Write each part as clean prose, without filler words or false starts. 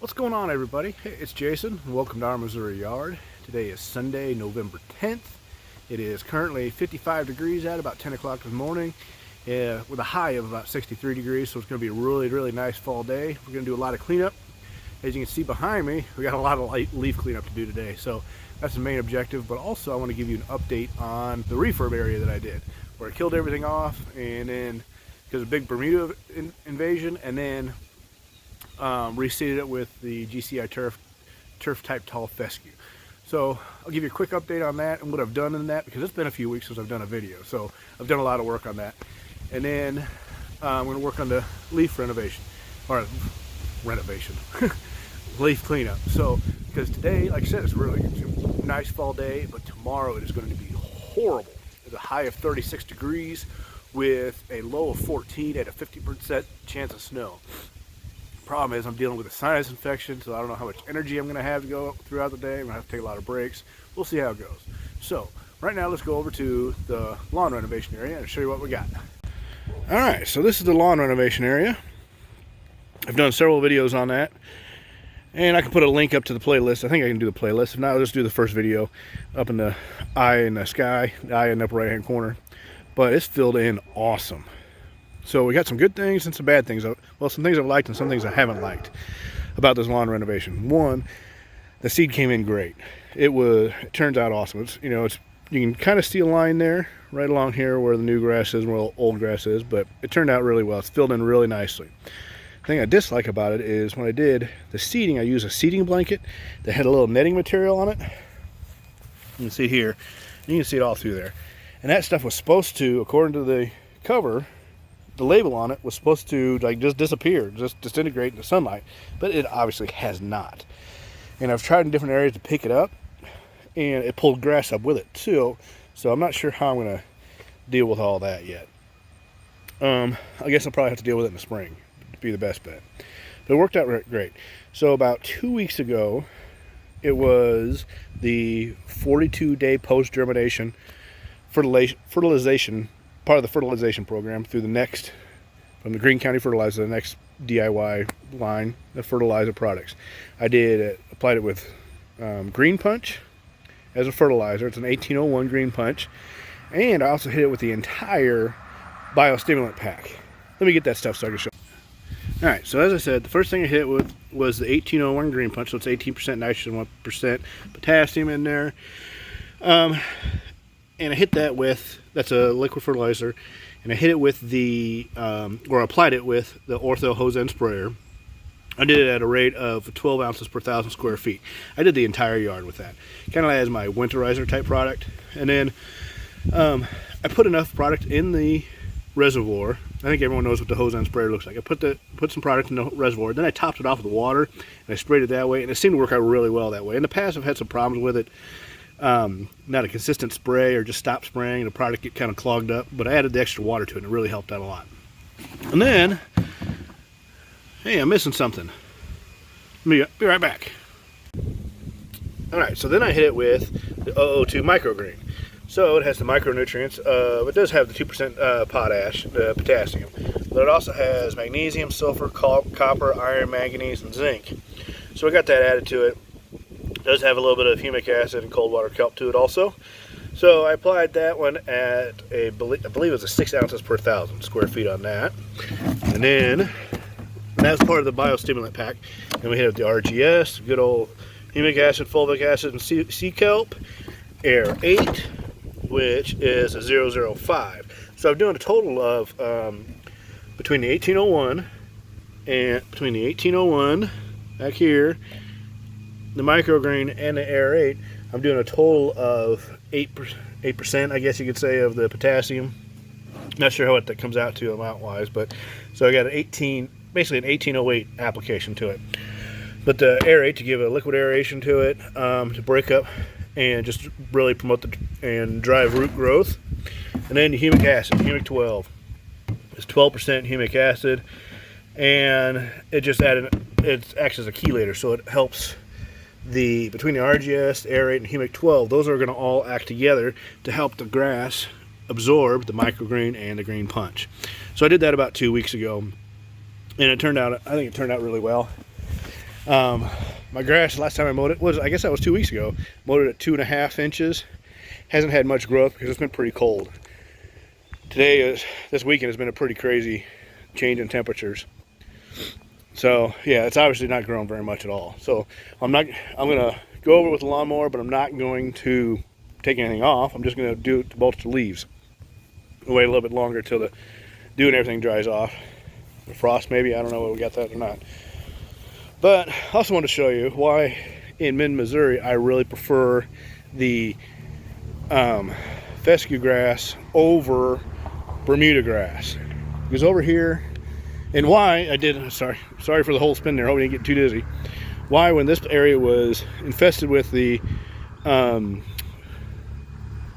What's going on, everybody? Hey, it's Jason. Welcome to our Missouri yard. Today is Sunday, November 10th. It is currently 55 degrees out, about 10 o'clock in the morning, with a high of about 63 degrees, so it's going to be a really nice fall day. We're going to do a lot of cleanup. As you can see behind me, we got a lot of leaf cleanup to do today, so that's the main objective. But also I want to give you an update on the refurb area that I did, where I killed everything off, and then because of big Bermuda invasion, and then reseeded it with the GCI turf type tall fescue. So I'll give you a quick update on that and what I've done in that, because it's been a few weeks since I've done a video. So I've done a lot of work on that. And then I'm going to work on the leaf renovation, leaf cleanup. So because today, like I said, it's a nice fall day, but tomorrow it is going to be horrible. There's a high of 36 degrees with a low of 14 and a 50% chance of snow. Problem is I'm dealing with a sinus infection, so I don't know how much energy I'm going to have to go throughout the day. I'm going to have to take a lot of breaks. We'll see how it goes. So right now let's go over to the lawn renovation area and show you what we got. Alright, so this is the lawn renovation area. I've done several videos on that, and I can put a link up to the playlist. I think I can do the playlist. If not, I'll just do the first video up in the eye in the sky, the eye in the upper right hand corner. But it's filled in awesome. So we got some good things and some bad things. Well, some things I've liked and some things I haven't liked about this lawn renovation. One, the seed came in great. It turns out awesome. You can kind of see a line there, right along here where the new grass is and where the old grass is, but it turned out really well. It's filled in really nicely. The thing I dislike about it is when I did the seeding, I used a seeding blanket that had a little netting material on it. You can see here, you can see it all through there. And that stuff was supposed to, according to the cover, the label on it was supposed to just disappear, just disintegrate in the sunlight, but it obviously has not. And I've tried in different areas to pick it up, and it pulled grass up with it too. So I'm not sure how I'm going to deal with all that yet. I guess I'll probably have to deal with it in the spring to be the best bet. But it worked out great. So about 2 weeks ago, it was the 42-day post-germination fertilization, part of the fertilization program through the N-ext, from the Greene County Fertilizer, the N-ext DIY line of fertilizer products. I applied it with Green Punch as a fertilizer. It's an 1801 Green Punch, and I also hit it with the entire biostimulant pack. Let me get that stuff so I can show. All right, so as I said, the first thing I hit with was the 1801 Green Punch, so it's 18% nitrogen, 1% potassium in there. And I hit that with, that's a liquid fertilizer, and I hit it with or applied it with the Ortho hose end sprayer. I did it at a rate of 12 ounces per 1,000 square feet. I did the entire yard with that, kind of as my winterizer type product. And then I put enough product in the reservoir. I think everyone knows what the hose end sprayer looks like. I put some product in the reservoir, then I topped it off with water, and I sprayed it that way, and it seemed to work out really well that way. In the past, I've had some problems with it. Not a consistent spray, or just stop spraying, the product get kind of clogged up, but I added the extra water to it and it really helped out a lot. And then, hey, I'm missing something. Be right back. Alright, so then I hit it with the 002 microgreen. So it has the micronutrients. It does have the 2% potash, the potassium, but it also has magnesium, sulfur, copper, iron, manganese, and zinc. So I got that added to it. It does have a little bit of humic acid and cold water kelp to it also. So I applied that one at I believe it was 6 ounces per 1,000 square feet on that. And then that's part of the biostimulant pack. Then we hit it with the RGS, good old humic acid, fulvic acid, and sea kelp. Air 8, which is a 005. So I'm doing a total of between the 1801 back here, the microgreen, and the Air 8, I'm doing a total of 8%, I guess you could say, of the potassium. Not sure what that comes out to amount wise, but so I got basically an 1808 application to it. But the Air 8 to give a liquid aeration to it, to break up and just really promote and drive root growth. And then the humic acid, humic 12. It's 12% humic acid, and it acts as a chelator, so it helps between the RGS, Air 8, and humic 12. Those are going to all act together to help the grass absorb the microgreen and the green punch. So I did that about 2 weeks ago, and I think it turned out really well. My grass, last time I mowed it was, I guess that was 2 weeks ago. Mowed it at 2.5 inches. Hasn't had much growth because it's been pretty cold. This weekend has been a pretty crazy change in temperatures. So yeah, it's obviously not growing very much at all. So I'm gonna go over with the lawnmower, but I'm not going to take anything off. I'm just gonna do it to mulch the leaves. Wait a little bit longer till the dew and everything dries off. The frost maybe, I don't know if we got that or not. But I also want to show you why in mid-Missouri I really prefer the fescue grass over Bermuda grass. Because over here, and why I did, sorry for the whole spin there, hope you didn't get too dizzy. Why, when this area was infested with the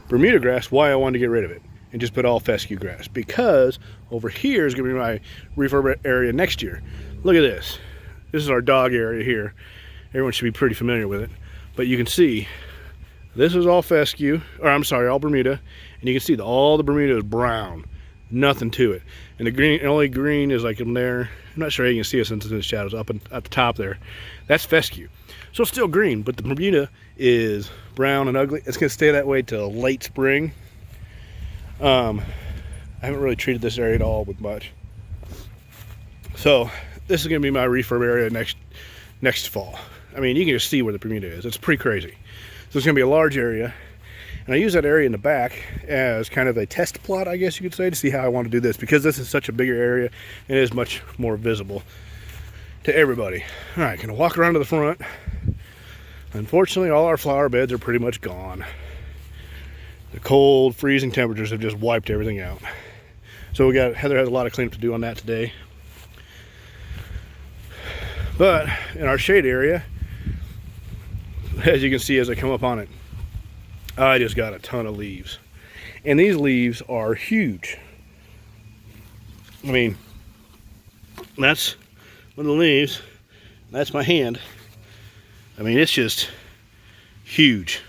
Bermuda grass, why I wanted to get rid of it and just put all fescue grass. Because over here is going to be my refurb area next year. Look at this. This is our dog area here. Everyone should be pretty familiar with it. But you can see, this is all fescue, or I'm sorry, all Bermuda. And you can see all the Bermuda is brown. Nothing to it. And the green, only green is like in there. I'm not sure you can see it since it's in the shadows up at the top there. That's fescue. So it's still green, but the Bermuda is brown and ugly. It's gonna stay that way till late spring. I haven't really treated this area at all with much. So this is gonna be my refurb area next fall. I mean, you can just see where the Bermuda is. It's pretty crazy. So it's gonna be a large area. And I use that area in the back as kind of a test plot, I guess you could say, to see how I want to do this. Because this is such a bigger area, it is much more visible to everybody. All right, gonna walk around to the front. Unfortunately, all our flower beds are pretty much gone. The cold, freezing temperatures have just wiped everything out. So Heather has a lot of cleanup to do on that today. But in our shade area, as you can see as I come up on it, I just got a ton of leaves. And these leaves are huge. I mean, that's one of the leaves. That's my hand. I mean, it's just huge.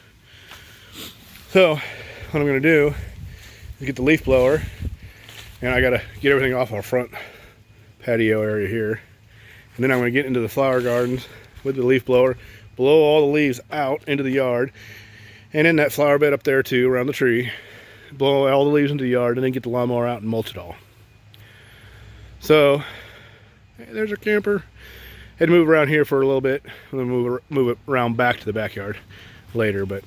So, what I'm gonna do is get the leaf blower, and I gotta get everything off our front patio area here. And then I'm gonna get into the flower gardens with the leaf blower, blow all the leaves out into the yard, and in that flower bed up there too, around the tree, blow all the leaves into the yard, and then get the lawnmower out and mulch it all. So, hey, there's our camper. Had to move around here for a little bit, and then move it around back to the backyard later. But,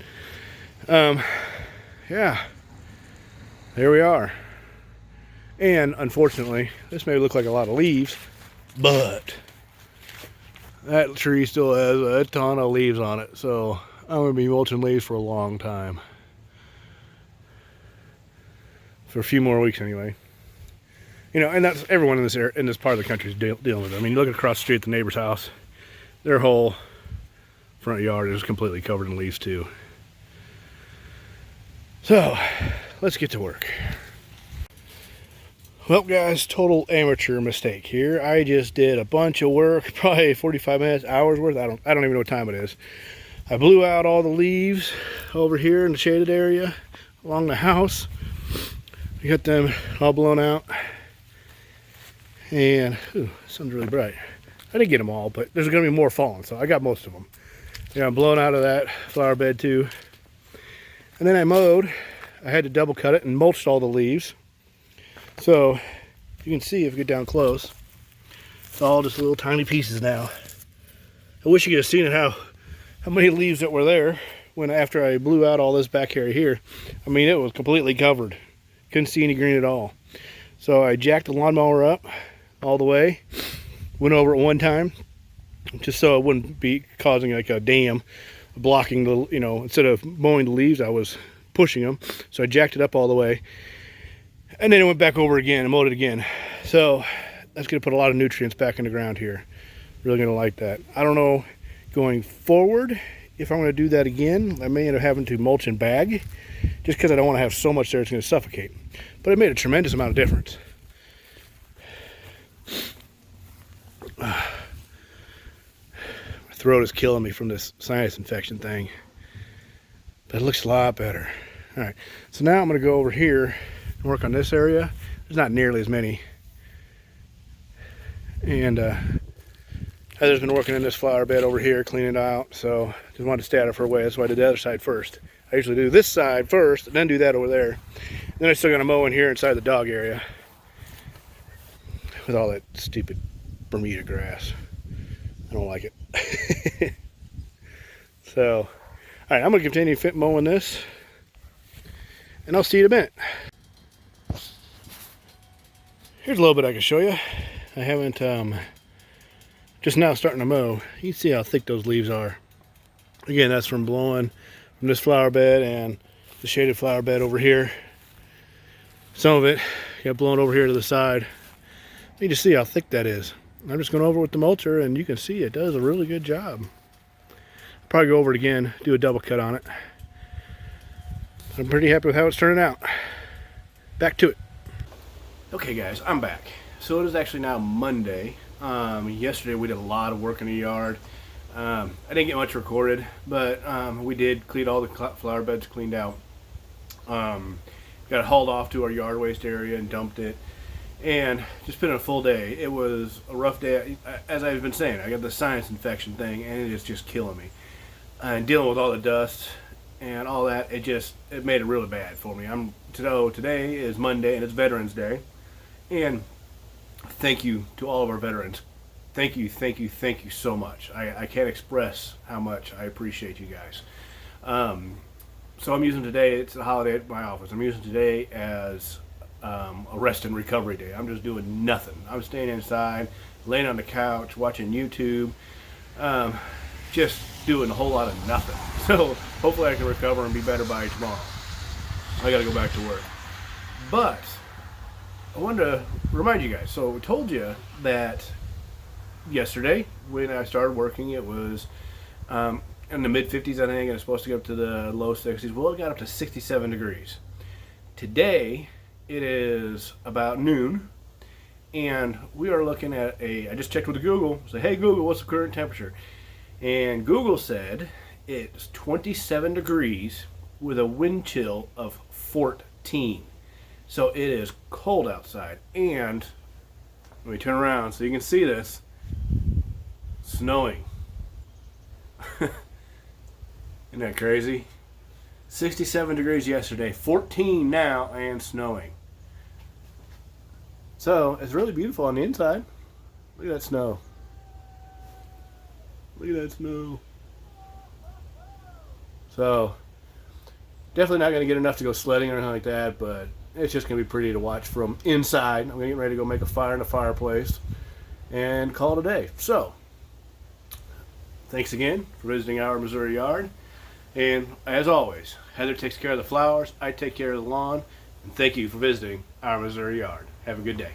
yeah, there we are. And unfortunately, this may look like a lot of leaves, but that tree still has a ton of leaves on it. So I'm going to be mulching leaves for a long time. For a few more weeks anyway. You know, and that's everyone in this part of the country is dealing with it. I mean, you look across the street at the neighbor's house, their whole front yard is completely covered in leaves too. So, let's get to work. Well guys, total amateur mistake here. I just did a bunch of work, probably 45 minutes, hours worth. I don't even know what time it is. I blew out all the leaves over here in the shaded area along the house. We got them all blown out. And, ooh, the sun's really bright. I didn't get them all, but there's gonna be more falling, so I got most of them. Yeah, I'm blown out of that flower bed too. And then I mowed. I had to double cut it and mulched all the leaves. So, you can see if you get down close, it's all just little tiny pieces now. I wish you could have seen it, how many leaves that were there when after I blew out all this back area here. I mean, it was completely covered. Couldn't see any green at all. So I jacked the lawnmower up all the way, went over it one time, just so it wouldn't be causing like a dam, blocking the, you know, instead of mowing the leaves, I was pushing them. So I jacked it up all the way. And then it went back over again and mowed it again. So that's gonna put a lot of nutrients back in the ground here. Really gonna like that. I don't know going forward if I'm gonna do that again. I may end up having to mulch and bag just because I don't want to have so much there it's gonna suffocate. But it made a tremendous amount of difference. My throat is killing me from this sinus infection thing. But it looks a lot better. All right, so now I'm gonna go over here and work on this area. There's not nearly as many. And Heather's been working in this flower bed over here, cleaning it out, so just wanted to stay out of her way. That's why I did the other side first. I usually do this side first, and then do that over there. Then I still got to mow in here inside the dog area with all that stupid Bermuda grass. I don't like it. So, all right, I'm going to continue mowing this, and I'll see you in a minute. Here's a little bit I can show you. I haven't, just now starting to mow. You can see how thick those leaves are. Again, that's from blowing from this flower bed and the shaded flower bed over here. Some of it got blown over here to the side. You can just see how thick that is. I'm just going over with the mulcher, and you can see it does a really good job. I'll probably go over it again, do a double cut on it. I'm pretty happy with how it's turning out. Back to it. Okay guys, I'm back. So it is actually now Monday. Yesterday we did a lot of work in the yard. I didn't get much recorded, but we did clean all the flower beds cleaned out. Got it hauled off to our yard waste area and dumped it. And just been a full day. It was a rough day. As I've been saying, I got the sinus infection thing, and it is just killing me. And dealing with all the dust and all that, it made it really bad for me. Today is Monday, and it's Veterans Day. And thank you to all of our veterans. Thank you so much. I can't express how much I appreciate you guys. So I'm using today, it's a holiday at my office, I'm using today as a rest and recovery day. I'm just doing nothing. I'm staying inside, laying on the couch, watching YouTube, just doing a whole lot of nothing. So hopefully I can recover and be better by tomorrow. I gotta go back to work. But I wanted to remind you guys, so we told you that yesterday when I started working it was in the mid 50s, I think, and it's supposed to get up to the low 60s. Well, it got up to 67 degrees. Today it is about noon, and we are looking at I just checked with Google, say, hey Google, what's the current temperature? And Google said it's 27 degrees with a wind chill of 14. So it is cold outside, and let me turn around so you can see this. Snowing. Isn't that crazy? 67 degrees yesterday, 14 now, and snowing. So it's really beautiful on the inside. Look at that snow. Look at that snow. So definitely not going to get enough to go sledding or anything like that, but it's just going to be pretty to watch from inside. I'm going to get ready to go make a fire in the fireplace and call it a day. So thanks again for visiting our Missouri yard. And as always, Heather takes care of the flowers, I take care of the lawn, and thank you for visiting our Missouri yard. Have a good day.